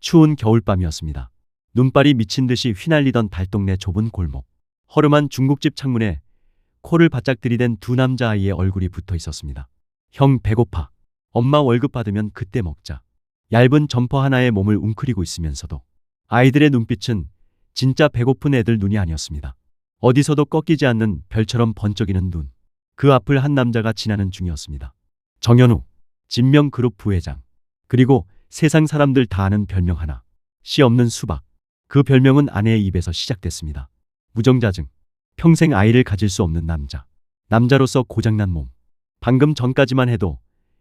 추운 겨울밤이었습니다. 눈발이 미친 듯이 휘날리던 달동네 좁은 골목. 허름한 중국집 창문에 코를 바짝 들이댄 두 남자아이의 얼굴이 붙어 있었습니다. 형 배고파. 엄마 월급 받으면 그때 먹자. 얇은 점퍼 하나에 몸을 웅크리고 있으면서도 아이들의 눈빛은 진짜 배고픈 애들 눈이 아니었습니다. 어디서도 꺾이지 않는 별처럼 번쩍이는 눈. 그 앞을 한 남자가 지나는 중이었습니다. 정현우, 진명그룹 부회장. 그리고 세상 사람들 다 아는 별명 하나. 씨 없는 수박. 그 별명은 아내의 입에서 시작됐습니다. 무정자증. 평생 아이를 가질 수 없는 남자. 남자로서 고장난 몸. 방금 전까지만 해도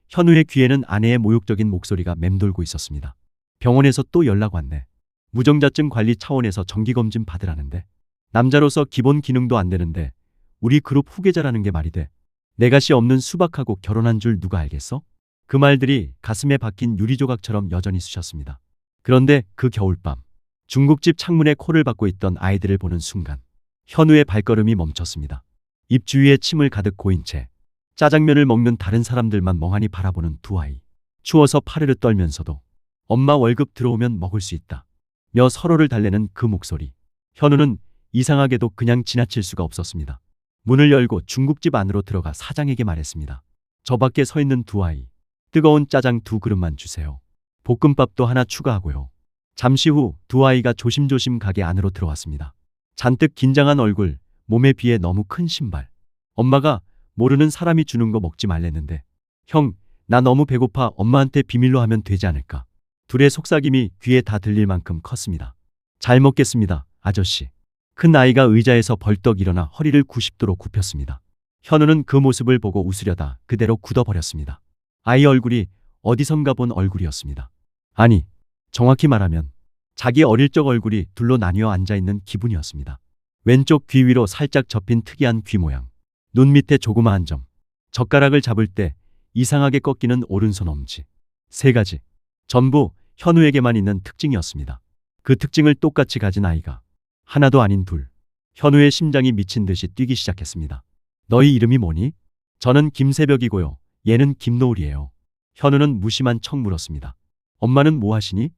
현우의 귀에는 아내의 모욕적인 목소리가 맴돌고 있었습니다. 병원에서 또 연락 왔네. 무정자증 관리 차원에서 정기검진 받으라는데. 남자로서 기본 기능도 안 되는데 우리 그룹 후계자라는 게 말이 돼. 내가 씨 없는 수박하고 결혼한 줄 누가 알겠어? 그 말들이 가슴에 박힌 유리조각처럼 여전히 쑤셨습니다. 그런데 그 겨울밤, 중국집 창문에 코를 박고 있던 아이들을 보는 순간 현우의 발걸음이 멈췄습니다. 입 주위에 침을 가득 고인 채 짜장면을 먹는 다른 사람들만 멍하니 바라보는 두 아이. 추워서 파르르 떨면서도 엄마 월급 들어오면 먹을 수 있다 며 서로를 달래는 그 목소리. 현우는 이상하게도 그냥 지나칠 수가 없었습니다. 문을 열고 중국집 안으로 들어가 사장에게 말했습니다. 저 밖에 서 있는 두 아이, 뜨거운 짜장 2그릇만 주세요. 볶음밥도 하나 추가하고요. 잠시 후 두 아이가 조심조심 가게 안으로 들어왔습니다. 잔뜩 긴장한 얼굴, 몸에 비해 너무 큰 신발. 엄마가 모르는 사람이 주는 거 먹지 말랬는데. 형, 나 너무 배고파. 엄마한테 비밀로 하면 되지 않을까. 둘의 속삭임이 귀에 다 들릴 만큼 컸습니다. 잘 먹겠습니다, 아저씨. 큰 아이가 의자에서 벌떡 일어나 허리를 90도로 굽혔습니다. 현우는 그 모습을 보고 웃으려다 그대로 굳어버렸습니다. 아이 얼굴이 어디선가 본 얼굴이었습니다. 아니, 정확히 말하면 자기 어릴 적 얼굴이 둘로 나뉘어 앉아있는 기분이었습니다. 왼쪽 귀 위로 살짝 접힌 특이한 귀 모양, 눈 밑에 조그마한 점, 젓가락을 잡을 때 이상하게 꺾이는 오른손 엄지. 3가지. 전부 현우에게만 있는 특징이었습니다. 그 특징을 똑같이 가진 아이가 하나도 아닌 둘. 현우의 심장이 미친 듯이 뛰기 시작했습니다. 너희 이름이 뭐니? 저는 김새벽이고요. 얘는 김노을이에요. 현우는 무심한 척 물었습니다. 엄마는 뭐 하시니?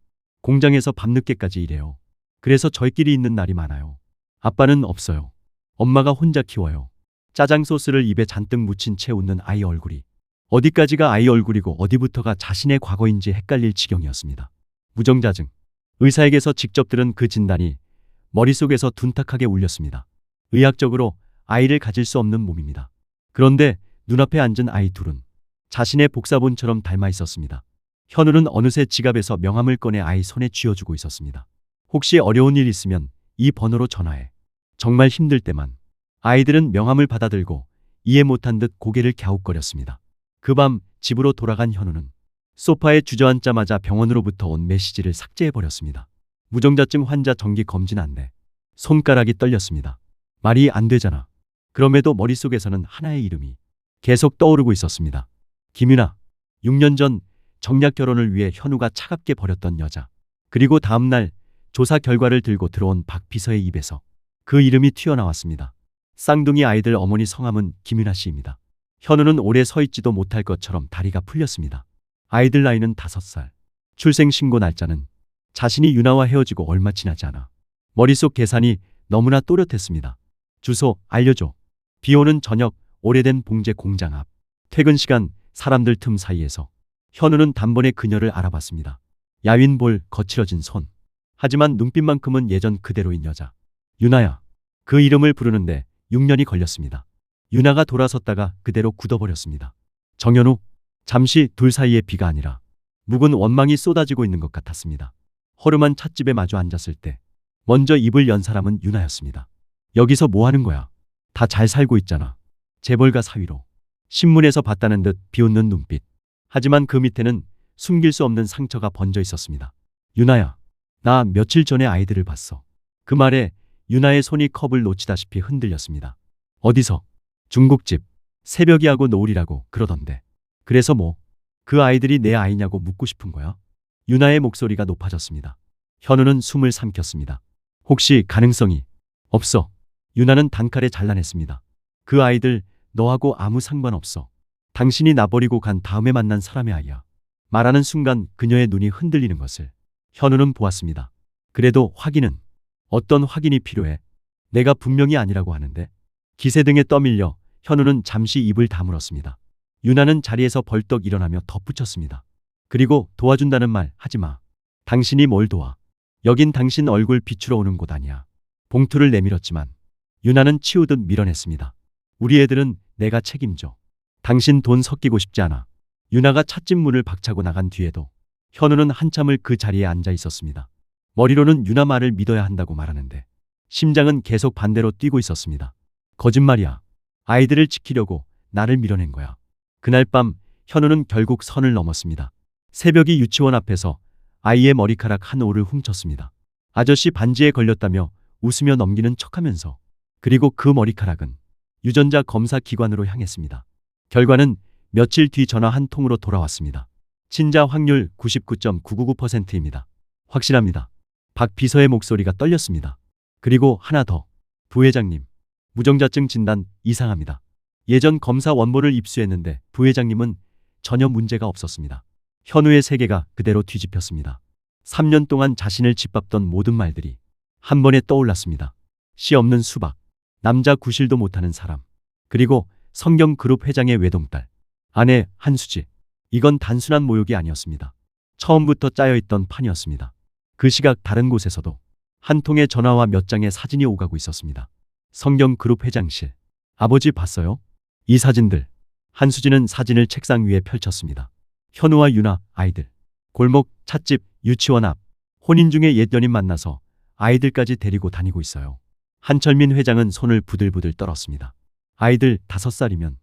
공장에서 밤늦게까지 일해요. 그래서 저희끼리 있는 날이 많아요. 아빠는 없어요. 엄마가 혼자 키워요. 짜장 소스를 입에 잔뜩 묻힌 채 웃는 아이 얼굴이 어디까지가 아이 얼굴이고 어디부터가 자신의 과거인지 헷갈릴 지경이었습니다. 무정자증. 의사에게서 직접 들은 그 진단이 머릿속에서 둔탁하게 울렸습니다. 의학적으로 아이를 가질 수 없는 몸입니다. 그런데 눈앞에 앉은 아이 둘은 자신의 복사본처럼 닮아 있었습니다. 현우는 어느새 지갑에서 명함을 꺼내 아이 손에 쥐어주고 있었습니다. 혹시 어려운 일 있으면 이 번호로 전화해. 정말 힘들 때만. 아이들은 명함을 받아들고 이해 못한 듯 고개를 갸웃거렸습니다. 그 밤 집으로 돌아간 현우는 소파에 주저앉자마자 병원으로부터 온 메시지를 삭제해버렸습니다. 무정자증 환자 정기 검진 안내. 손가락이 떨렸습니다. 말이 안 되잖아. 그럼에도 머릿속에서는 하나의 이름이 계속 떠오르고 있었습니다. 김윤아. 6년 전 정략 결혼을 위해 현우가 차갑게 버렸던 여자. 그리고 다음날 조사 결과를 들고 들어온 박 비서의 입에서 그 이름이 튀어나왔습니다. 쌍둥이 아이들 어머니 성함은 김윤아 씨입니다. 현우는 오래 서 있지도 못할 것처럼 다리가 풀렸습니다. 아이들 나이는 5살. 출생신고 날짜는 자신이 윤아와 헤어지고 얼마 지나지 않아. 머릿속 계산이 너무나 또렷했습니다. 주소 알려줘. 비오는 저녁 오래된 봉제 공장 앞. 퇴근 시간 사람들 틈 사이에서 현우는 단번에 그녀를 알아봤습니다. 야윈 볼 거칠어진 손. 하지만 눈빛만큼은 예전 그대로인 여자. 윤아야. 그 이름을 부르는데 6년이 걸렸습니다. 윤아가 돌아섰다가 그대로 굳어버렸습니다. 정현우. 잠시 둘 사이의 비가 아니라 묵은 원망이 쏟아지고 있는 것 같았습니다. 허름한 찻집에 마주 앉았을 때 먼저 입을 연 사람은 윤아였습니다. 여기서 뭐 하는 거야? 다 잘 살고 있잖아. 재벌가 사위로. 신문에서 봤다는 듯 비웃는 눈빛. 하지만 그 밑에는 숨길 수 없는 상처가 번져 있었습니다. 윤아야. 나 며칠 전에 아이들을 봤어. 그 말에 윤아의 손이 컵을 놓치다시피 흔들렸습니다. 어디서? 중국집. 새벽이하고 노을이라고 그러던데. 그래서 뭐? 그 아이들이 내 아이냐고 묻고 싶은 거야? 윤아의 목소리가 높아졌습니다. 현우는 숨을 삼켰습니다. 혹시 가능성이 없어. 윤아는 단칼에 잘라냈습니다. 그 아이들 너하고 아무 상관없어. 당신이 나 버리고 간 다음에 만난 사람의 아이야. 말하는 순간 그녀의 눈이 흔들리는 것을 현우는 보았습니다. 그래도 확인은? 어떤 확인이 필요해? 내가 분명히 아니라고 하는데. 기세등에 떠밀려 현우는 잠시 입을 다물었습니다. 유나는 자리에서 벌떡 일어나며 덧붙였습니다. 그리고 도와준다는 말 하지 마. 당신이 뭘 도와? 여긴 당신 얼굴 비추러 오는 곳 아니야. 봉투를 내밀었지만 유나는 치우듯 밀어냈습니다. 우리 애들은 내가 책임져. 당신 돈 섞이고 싶지 않아. 유나가 찻집 문을 박차고 나간 뒤에도 현우는 한참을 그 자리에 앉아 있었습니다. 머리로는 유나 말을 믿어야 한다고 말하는데 심장은 계속 반대로 뛰고 있었습니다. 거짓말이야. 아이들을 지키려고 나를 밀어낸 거야. 그날 밤 현우는 결국 선을 넘었습니다. 새벽이 유치원 앞에서 아이의 머리카락 한 올을 훔쳤습니다. 아저씨 반지에 걸렸다며 웃으며 넘기는 척하면서. 그리고 그 머리카락은 유전자 검사 기관으로 향했습니다. 결과는 며칠 뒤 전화 한 통으로 돌아왔습니다. 친자 확률 99.999%입니다. 확실합니다. 박 비서의 목소리가 떨렸습니다. 그리고 하나 더. 부회장님, 무정자증 진단 이상합니다. 예전 검사 원본을 입수했는데 부회장님은 전혀 문제가 없었습니다. 현우의 세계가 그대로 뒤집혔습니다. 3년 동안 자신을 짓밟던 모든 말들이 한 번에 떠올랐습니다. 씨 없는 수박, 남자 구실도 못하는 사람, 그리고 성경그룹 회장의 외동딸, 아내 한수지. 이건 단순한 모욕이 아니었습니다. 처음부터 짜여있던 판이었습니다. 그 시각 다른 곳에서도 한 통의 전화와 몇 장의 사진이 오가고 있었습니다. 성경그룹 회장실. 아버지 봤어요? 이 사진들. 한수지는 사진을 책상 위에 펼쳤습니다. 현우와 유나, 아이들. 골목, 찻집, 유치원 앞. 혼인 중에 옛 연인 만나서 아이들까지 데리고 다니고 있어요. 한철민 회장은 손을 부들부들 떨었습니다. 아이들 5살이면.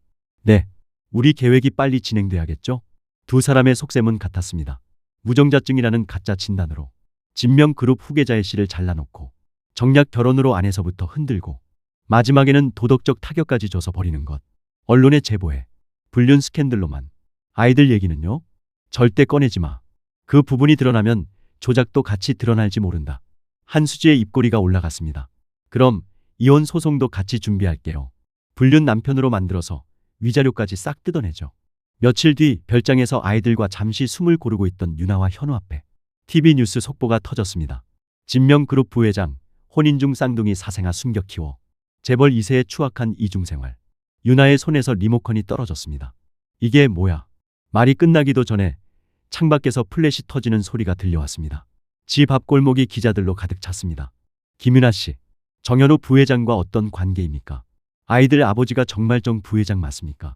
네. 우리 계획이 빨리 진행돼야겠죠? 두 사람의 속셈은 같았습니다. 무정자증이라는 가짜 진단으로 진명그룹 후계자의 씨를 잘라놓고 정략 결혼으로 안에서부터 흔들고 마지막에는 도덕적 타격까지 줘서 버리는 것. 언론에 제보해. 불륜 스캔들로만. 아이들 얘기는요? 절대 꺼내지 마. 그 부분이 드러나면 조작도 같이 드러날지 모른다. 한수지의 입꼬리가 올라갔습니다. 그럼 이혼 소송도 같이 준비할게요. 불륜 남편으로 만들어서 위자료까지 싹 뜯어내죠. 며칠 뒤 별장에서 아이들과 잠시 숨을 고르고 있던 유나와 현우 앞에 TV 뉴스 속보가 터졌습니다. 진명그룹 부회장, 혼인 중 쌍둥이 사생아 숨겨 키워. 재벌 2세의 추악한 이중생활. 유나의 손에서 리모컨이 떨어졌습니다. 이게 뭐야? 말이 끝나기도 전에 창밖에서 플래시 터지는 소리가 들려왔습니다. 집 앞 골목이 기자들로 가득 찼습니다. 김유나 씨, 정현우 부회장과 어떤 관계입니까? 아이들 아버지가 정말정 부회장 맞습니까?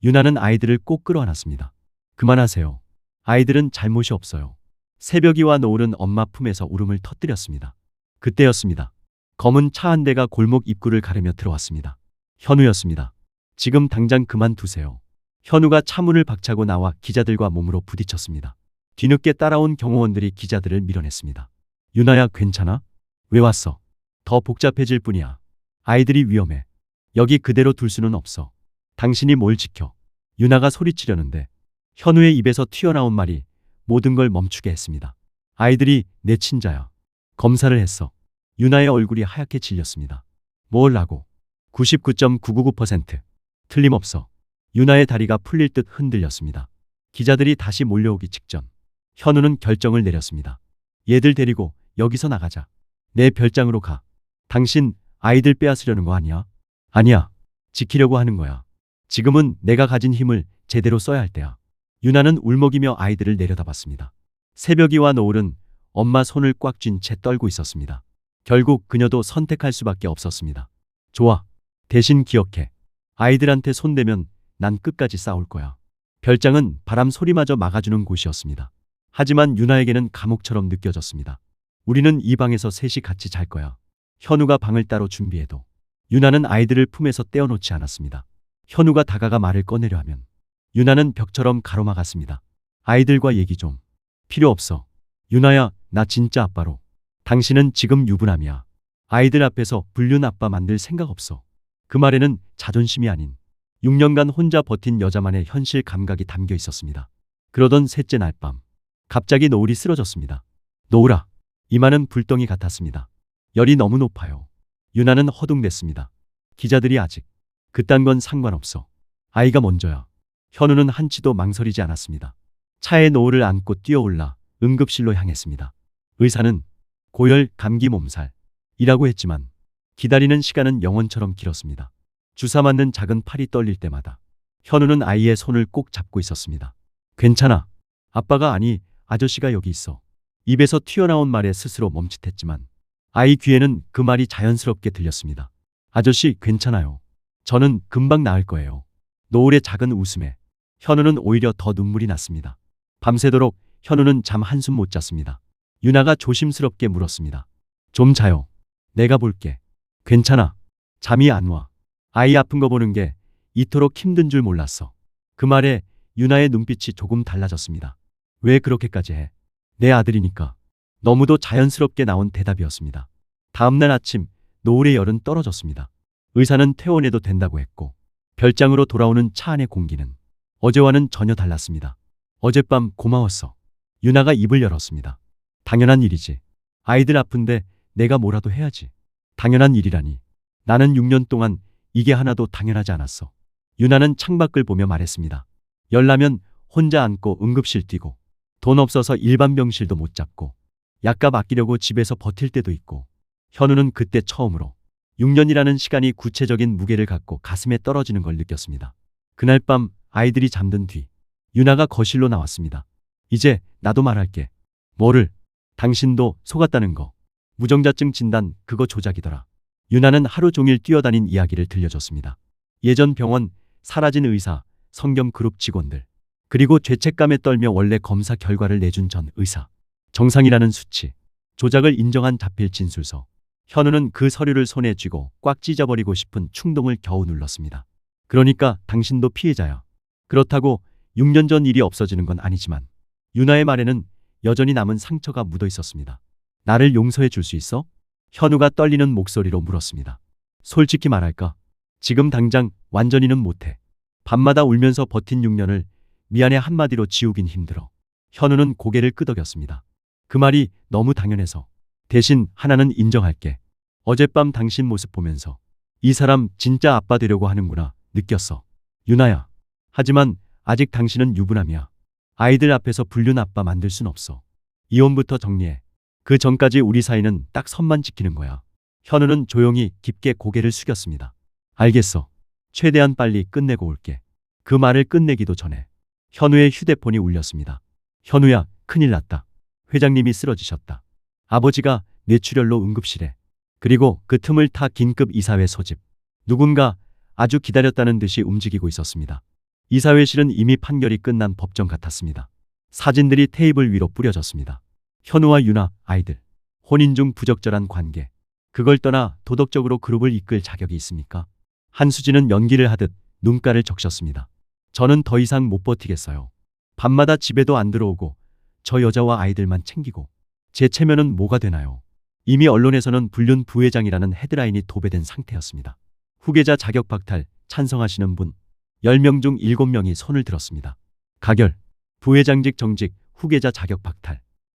유나는 아이들을 꼭 끌어안았습니다. 그만하세요. 아이들은 잘못이 없어요. 새벽이와 노을은 엄마 품에서 울음을 터뜨렸습니다. 그때였습니다. 검은 차 한 대가 골목 입구를 가르며 들어왔습니다. 현우였습니다. 지금 당장 그만두세요. 현우가 차문을 박차고 나와 기자들과 몸으로 부딪혔습니다. 뒤늦게 따라온 경호원들이 기자들을 밀어냈습니다. 유나야, 괜찮아? 왜 왔어? 더 복잡해질 뿐이야. 아이들이 위험해. 여기 그대로 둘 수는 없어. 당신이 뭘 지켜? 유나가 소리치려는데 현우의 입에서 튀어나온 말이 모든 걸 멈추게 했습니다. 아이들이 내 친자야. 검사를 했어. 유나의 얼굴이 하얗게 질렸습니다. 뭘 하고? 99.999%. 틀림없어. 유나의 다리가 풀릴 듯 흔들렸습니다. 기자들이 다시 몰려오기 직전 현우는 결정을 내렸습니다. 얘들 데리고 여기서 나가자. 내 별장으로 가. 당신 아이들 빼앗으려는 거 아니야? 아니야. 지키려고 하는 거야. 지금은 내가 가진 힘을 제대로 써야 할 때야. 유나는 울먹이며 아이들을 내려다봤습니다. 새벽이와 노을은 엄마 손을 꽉 쥔 채 떨고 있었습니다. 결국 그녀도 선택할 수밖에 없었습니다. 좋아. 대신 기억해. 아이들한테 손대면 난 끝까지 싸울 거야. 별장은 바람 소리마저 막아주는 곳이었습니다. 하지만 유나에게는 감옥처럼 느껴졌습니다. 우리는 이 방에서 셋이 같이 잘 거야. 현우가 방을 따로 준비해도 유나는 아이들을 품에서 떼어놓지 않았습니다. 현우가 다가가 말을 꺼내려 하면 유나는 벽처럼 가로막았습니다. 아이들과 얘기 좀. 필요 없어. 유나야, 나 진짜 아빠로. 당신은 지금 유부남이야. 아이들 앞에서 불륜 아빠 만들 생각 없어. 그 말에는 자존심이 아닌 6년간 혼자 버틴 여자만의 현실 감각이 담겨 있었습니다. 그러던 셋째 날 밤 갑자기 노을이 쓰러졌습니다. 노을아. 이마는 불덩이 같았습니다. 열이 너무 높아요. 유나는 허둥댔습니다. 기자들이 아직. 그딴 건 상관없어. 아이가 먼저야. 현우는 한치도 망설이지 않았습니다. 차에 노을을 안고 뛰어올라 응급실로 향했습니다. 의사는 고열, 감기, 몸살이라고 했지만 기다리는 시간은 영원처럼 길었습니다. 주사 맞는 작은 팔이 떨릴 때마다 현우는 아이의 손을 꼭 잡고 있었습니다. 괜찮아. 아빠가 아니, 아저씨가 여기 있어. 입에서 튀어나온 말에 스스로 멈칫했지만 아이 귀에는 그 말이 자연스럽게 들렸습니다. 아저씨, 괜찮아요. 저는 금방 나을 거예요. 노을의 작은 웃음에 현우는 오히려 더 눈물이 났습니다. 밤새도록 현우는 잠 한숨 못 잤습니다. 유나가 조심스럽게 물었습니다. 좀 자요. 내가 볼게. 괜찮아. 잠이 안 와. 아이 아픈 거 보는 게 이토록 힘든 줄 몰랐어. 그 말에 유나의 눈빛이 조금 달라졌습니다. 왜 그렇게까지 해? 내 아들이니까. 너무도 자연스럽게 나온 대답이었습니다. 다음날 아침 노을의 열은 떨어졌습니다. 의사는 퇴원해도 된다고 했고 별장으로 돌아오는 차 안의 공기는 어제와는 전혀 달랐습니다. 어젯밤 고마웠어. 유나가 입을 열었습니다. 당연한 일이지. 아이들 아픈데 내가 뭐라도 해야지. 당연한 일이라니. 나는 6년 동안 이게 하나도 당연하지 않았어. 유나는 창밖을 보며 말했습니다. 열나면 혼자 앉고 응급실 뛰고 돈 없어서 일반 병실도 못 잡고 약값 아끼려고 집에서 버틸 때도 있고 현우는 그때 처음으로 6년이라는 시간이 구체적인 무게를 갖고 가슴에 떨어지는 걸 느꼈습니다. 그날 밤 아이들이 잠든 뒤 유나가 거실로 나왔습니다. 이제 나도 말할게. 뭐를? 당신도 속았다는 거. 무정자증 진단 그거 조작이더라. 유나는 하루 종일 뛰어다닌 이야기를 들려줬습니다. 예전 병원, 사라진 의사, 성경 그룹 직원들, 그리고 죄책감에 떨며 원래 검사 결과를 내준 전 의사, 정상이라는 수치, 조작을 인정한 자필 진술서. 현우는 그 서류를 손에 쥐고 꽉 찢어버리고 싶은 충동을 겨우 눌렀습니다. 그러니까 당신도 피해자야. 그렇다고 6년 전 일이 없어지는 건 아니지만 유나의 말에는 여전히 남은 상처가 묻어 있었습니다. 나를 용서해 줄 수 있어? 현우가 떨리는 목소리로 물었습니다. 솔직히 말할까? 지금 당장 완전히는 못해. 밤마다 울면서 버틴 6년을 미안해 한마디로 지우긴 힘들어. 현우는 고개를 끄덕였습니다. 그 말이 너무 당연해서. 대신 하나는 인정할게. 어젯밤 당신 모습 보면서 이 사람 진짜 아빠 되려고 하는구나 느꼈어. 유나야. 하지만 아직 당신은 유부남이야. 아이들 앞에서 불륜 아빠 만들 순 없어. 이혼부터 정리해. 그 전까지 우리 사이는 딱 선만 지키는 거야. 현우는 조용히 깊게 고개를 숙였습니다. 알겠어. 최대한 빨리 끝내고 올게. 그 말을 끝내기도 전에 현우의 휴대폰이 울렸습니다. 현우야, 큰일 났다. 회장님이 쓰러지셨다. 아버지가 뇌출혈로 응급실에. 그리고 그 틈을 타 긴급 이사회 소집. 누군가 아주 기다렸다는 듯이 움직이고 있었습니다. 이사회실은 이미 판결이 끝난 법정 같았습니다. 사진들이 테이블 위로 뿌려졌습니다. 현우와 유나, 아이들. 혼인 중 부적절한 관계. 그걸 떠나 도덕적으로 그룹을 이끌 자격이 있습니까? 한수진은 연기를 하듯 눈가를 적셨습니다. 저는 더 이상 못 버티겠어요. 밤마다 집에도 안 들어오고 저 여자와 아이들만 챙기고 제 체면은 뭐가 되나요? 이미 언론에서는 불륜 부회장이라는 헤드라인이 도배된 상태였습니다. 후계자 자격 박탈 찬성하시는 분 10명 중 7명이 손을 들었습니다. 가결, 부회장직 정직, 후계자 자격 박탈,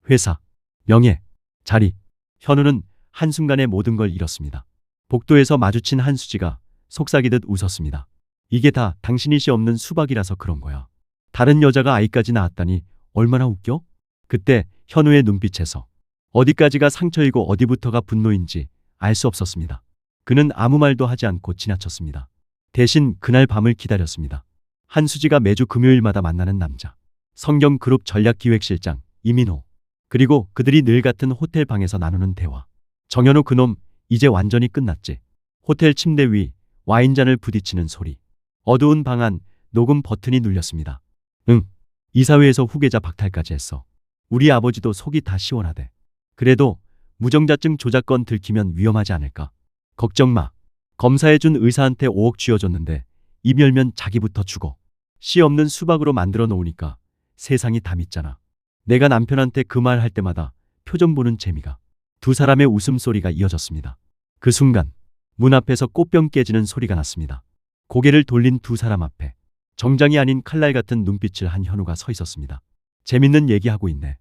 회사, 명예, 자리. 현우는 한순간에 모든 걸 잃었습니다. 복도에서 마주친 한수지가 속삭이듯 웃었습니다. 이게 다 당신이 씨 없는 수박이라서 그런 거야. 다른 여자가 아이까지 낳았다니 얼마나 웃겨? 그때 현우의 눈빛에서 어디까지가 상처이고 어디부터가 분노인지 알 수 없었습니다. 그는 아무 말도 하지 않고 지나쳤습니다. 대신 그날 밤을 기다렸습니다. 한수지가 매주 금요일마다 만나는 남자. 성경그룹 전략기획실장 이민호. 그리고 그들이 늘 같은 호텔 방에서 나누는 대화. 정현우 그놈 이제 완전히 끝났지. 호텔 침대 위 와인잔을 부딪히는 소리. 어두운 방 안 녹음 버튼이 눌렸습니다. 응. 이사회에서 후계자 박탈까지 했어. 우리 아버지도 속이 다 시원하대. 그래도 무정자증 조작건 들키면 위험하지 않을까? 걱정 마. 검사해준 의사한테 5억 쥐어줬는데 입 열면 자기부터 죽어. 씨 없는 수박으로 만들어 놓으니까 세상이 다 믿잖아. 내가 남편한테 그 말 할 때마다 표정 보는 재미가. 두 사람의 웃음소리가 이어졌습니다. 그 순간 문 앞에서 꽃병 깨지는 소리가 났습니다. 고개를 돌린 두 사람 앞에 정장이 아닌 칼날 같은 눈빛을 한 현우가 서 있었습니다. 재밌는 얘기하고 있네.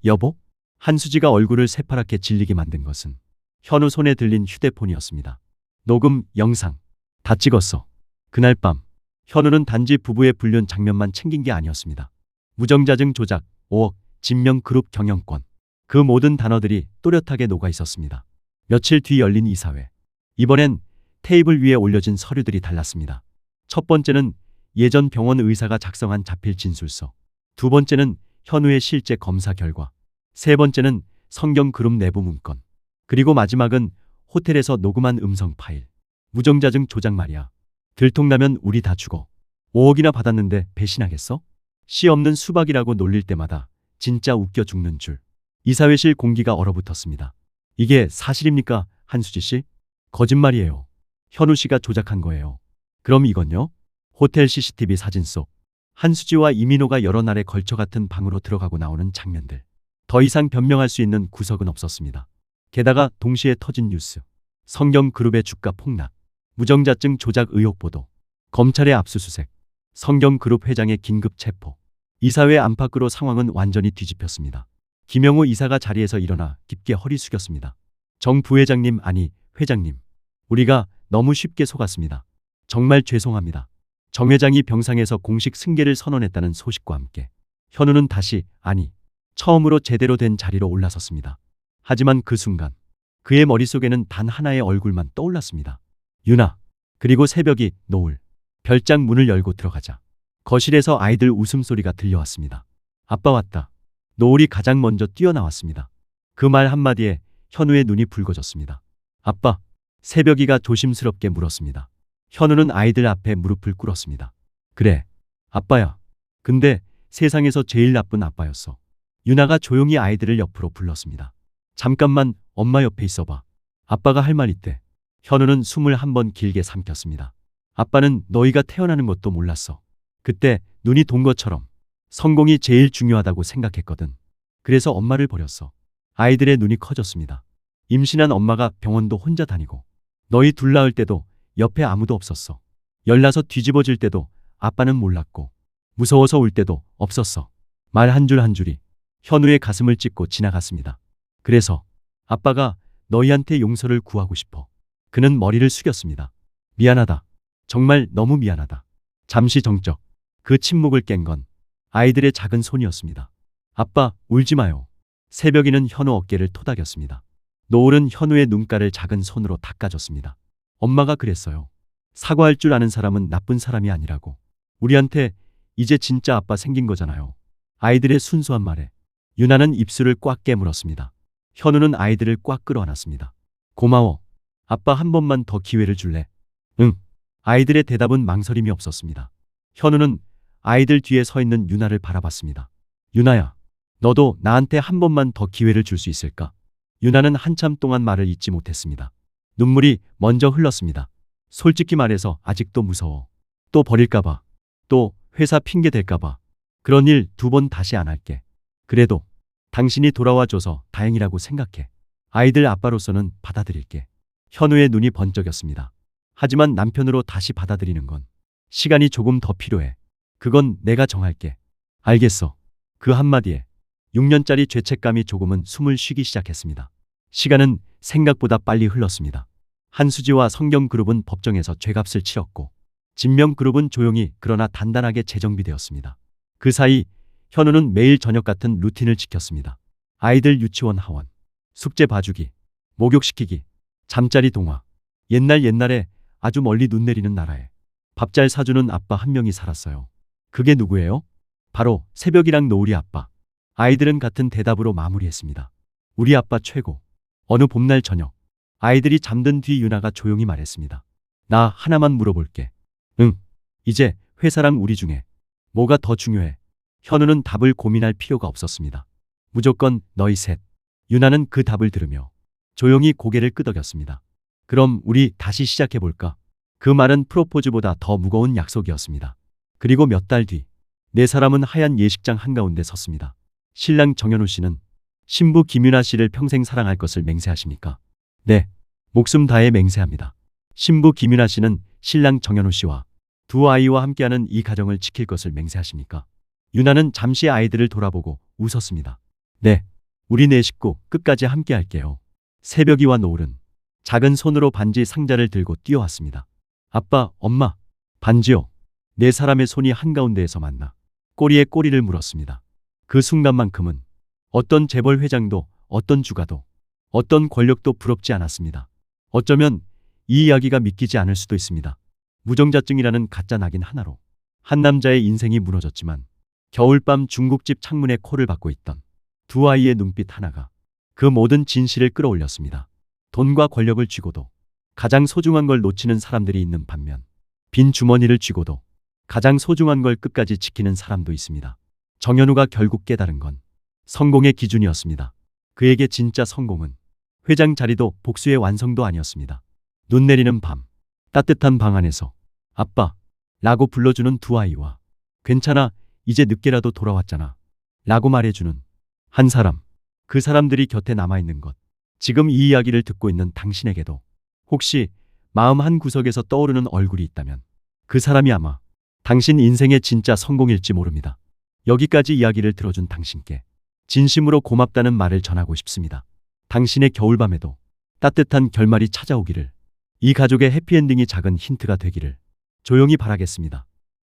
여보? 한수지가 얼굴을 새파랗게 질리게 만든 것은 현우 손에 들린 휴대폰이었습니다. 녹음, 영상 다 찍었어. 그날 밤 현우는 단지 부부의 불륜 장면만 챙긴 게 아니었습니다. 무정자증 조작, 5억, 진명 그룹 경영권, 그 모든 단어들이 또렷하게 녹아 있었습니다. 며칠 뒤 열린 이사회. 이번엔 테이블 위에 올려진 서류들이 달랐습니다. 첫 번째는 예전 병원 의사가 작성한 자필 진술서. 두 번째는 현우의 실제 검사 결과. 세 번째는 성경그룹 내부 문건. 그리고 마지막은 호텔에서 녹음한 음성 파일. 무정자증 조작 말이야. 들통나면 우리 다 죽어. 5억이나 받았는데 배신하겠어? 씨 없는 수박이라고 놀릴 때마다 진짜 웃겨 죽는 줄. 이사회실 공기가 얼어붙었습니다. 이게 사실입니까, 한수지 씨? 거짓말이에요. 현우 씨가 조작한 거예요. 그럼 이건요? 호텔 CCTV 사진 속 한수지와 이민호가 여러 날에 걸쳐 같은 방으로 들어가고 나오는 장면들. 더 이상 변명할 수 있는 구석은 없었습니다. 게다가 동시에 터진 뉴스. 성경그룹의 주가 폭락. 무정자증 조작 의혹 보도. 검찰의 압수수색. 성경그룹 회장의 긴급 체포. 이사회 안팎으로 상황은 완전히 뒤집혔습니다. 김영호 이사가 자리에서 일어나 깊게 허리 숙였습니다. 정 부회장님, 아니 회장님. 우리가 너무 쉽게 속았습니다. 정말 죄송합니다. 정 회장이 병상에서 공식 승계를 선언했다는 소식과 함께 현우는 다시, 아니 처음으로 제대로 된 자리로 올라섰습니다. 하지만 그 순간 그의 머릿속에는 단 하나의 얼굴만 떠올랐습니다. 유나. 그리고 새벽이 노을. 별장 문을 열고 들어가자 거실에서 아이들 웃음소리가 들려왔습니다. 아빠 왔다. 노을이 가장 먼저 뛰어나왔습니다. 그 말 한마디에 현우의 눈이 붉어졌습니다. 아빠. 새벽이가 조심스럽게 물었습니다. 현우는 아이들 앞에 무릎을 꿇었습니다. 그래, 아빠야. 근데 세상에서 제일 나쁜 아빠였어. 유나가 조용히 아이들을 옆으로 불렀습니다. 잠깐만 엄마 옆에 있어봐. 아빠가 할 말 있대. 현우는 숨을 한 번 길게 삼켰습니다. 아빠는 너희가 태어나는 것도 몰랐어. 그때 눈이 돈 것처럼 성공이 제일 중요하다고 생각했거든. 그래서 엄마를 버렸어. 아이들의 눈이 커졌습니다. 임신한 엄마가 병원도 혼자 다니고 너희 둘 낳을 때도 옆에 아무도 없었어. 열나서 뒤집어질 때도 아빠는 몰랐고 무서워서 울 때도 없었어. 말 한 줄 한 줄이 현우의 가슴을 찢고 지나갔습니다. 그래서 아빠가 너희한테 용서를 구하고 싶어. 그는 머리를 숙였습니다. 미안하다. 정말 너무 미안하다. 잠시 정적. 그 침묵을 깬 건 아이들의 작은 손이었습니다. 아빠, 울지 마요. 새벽이는 현우 어깨를 토닥였습니다. 노을은 현우의 눈가를 작은 손으로 닦아줬습니다. 엄마가 그랬어요. 사과할 줄 아는 사람은 나쁜 사람이 아니라고. 우리한테 이제 진짜 아빠 생긴 거잖아요. 아이들의 순수한 말에 유나는 입술을 꽉 깨물었습니다. 현우는 아이들을 꽉 끌어안았습니다. 고마워. 아빠 한 번만 더 기회를 줄래? 응. 아이들의 대답은 망설임이 없었습니다. 현우는 아이들 뒤에 서 있는 유나를 바라봤습니다. 유나야, 너도 나한테 한 번만 더 기회를 줄 수 있을까? 유나는 한참 동안 말을 잇지 못했습니다. 눈물이 먼저 흘렀습니다. 솔직히 말해서 아직도 무서워. 또 버릴까봐. 또 회사 핑계 댈까봐. 그런 일 2번 다시 안 할게. 그래도 당신이 돌아와줘서 다행이라고 생각해. 아이들 아빠로서는 받아들일게. 현우의 눈이 번쩍였습니다. 하지만 남편으로 다시 받아들이는 건 시간이 조금 더 필요해. 그건 내가 정할게. 알겠어. 그 한마디에 6년짜리 죄책감이 조금은 숨을 쉬기 시작했습니다. 시간은 생각보다 빨리 흘렀습니다. 한수지와 성경그룹은 법정에서 죄값을 치렀고 진명그룹은 조용히 그러나 단단하게 재정비되었습니다. 그 사이 현우는 매일 저녁 같은 루틴을 지켰습니다. 아이들 유치원 하원, 숙제 봐주기, 목욕시키기, 잠자리 동화. 옛날에 아주 멀리 눈 내리는 나라에 밥 잘 사주는 아빠 한 명이 살았어요. 그게 누구예요? 바로 새벽이랑 노을이 아빠. 아이들은 같은 대답으로 마무리했습니다. 우리 아빠 최고. 어느 봄날 저녁 아이들이 잠든 뒤 유나가 조용히 말했습니다. 나 하나만 물어볼게. 응. 이제 회사랑 우리 중에 뭐가 더 중요해? 현우는 답을 고민할 필요가 없었습니다. 무조건 너희 셋. 유나는 그 답을 들으며 조용히 고개를 끄덕였습니다. 그럼 우리 다시 시작해볼까? 그 말은 프로포즈보다 더 무거운 약속이었습니다. 그리고 몇 달 뒤, 네 사람은 하얀 예식장 한가운데 섰습니다. 신랑 정현우 씨는 신부 김유나 씨를 평생 사랑할 것을 맹세하십니까? 네, 목숨 다해 맹세합니다. 신부 김유나 씨는 신랑 정현우 씨와 두 아이와 함께하는 이 가정을 지킬 것을 맹세하십니까? 유나는 잠시 아이들을 돌아보고 웃었습니다. 네, 우리 네 식구 끝까지 함께할게요. 새벽이와 노을은 작은 손으로 반지 상자를 들고 뛰어왔습니다. 아빠, 엄마, 반지요. 네 사람의 손이 한가운데에서 만나 꼬리에 꼬리를 물었습니다. 그 순간만큼은 어떤 재벌 회장도 어떤 주가도, 어떤 권력도 부럽지 않았습니다. 어쩌면 이 이야기가 믿기지 않을 수도 있습니다. 무정자증이라는 가짜 낙인 하나로 한 남자의 인생이 무너졌지만 겨울밤 중국집 창문에 코를 박고 있던 두 아이의 눈빛 하나가 그 모든 진실을 끌어올렸습니다. 돈과 권력을 쥐고도 가장 소중한 걸 놓치는 사람들이 있는 반면 빈 주머니를 쥐고도 가장 소중한 걸 끝까지 지키는 사람도 있습니다. 정현우가 결국 깨달은 건 성공의 기준이었습니다. 그에게 진짜 성공은 회장 자리도 복수의 완성도 아니었습니다. 눈 내리는 밤, 따뜻한 방 안에서 아빠 라고 불러주는 두 아이와 괜찮아, 이제 늦게라도 돌아왔잖아 라고 말해주는 한 사람, 그 사람들이 곁에 남아있는 것. 지금 이 이야기를 듣고 있는 당신에게도 혹시 마음 한 구석에서 떠오르는 얼굴이 있다면 그 사람이 아마 당신 인생의 진짜 성공일지 모릅니다. 여기까지 이야기를 들어준 당신께 진심으로 고맙다는 말을 전하고 싶습니다. 당신의 겨울밤에도 따뜻한 결말이 찾아오기를, 이 가족의 해피엔딩이 작은 힌트가 되기를 조용히 바라겠습니다.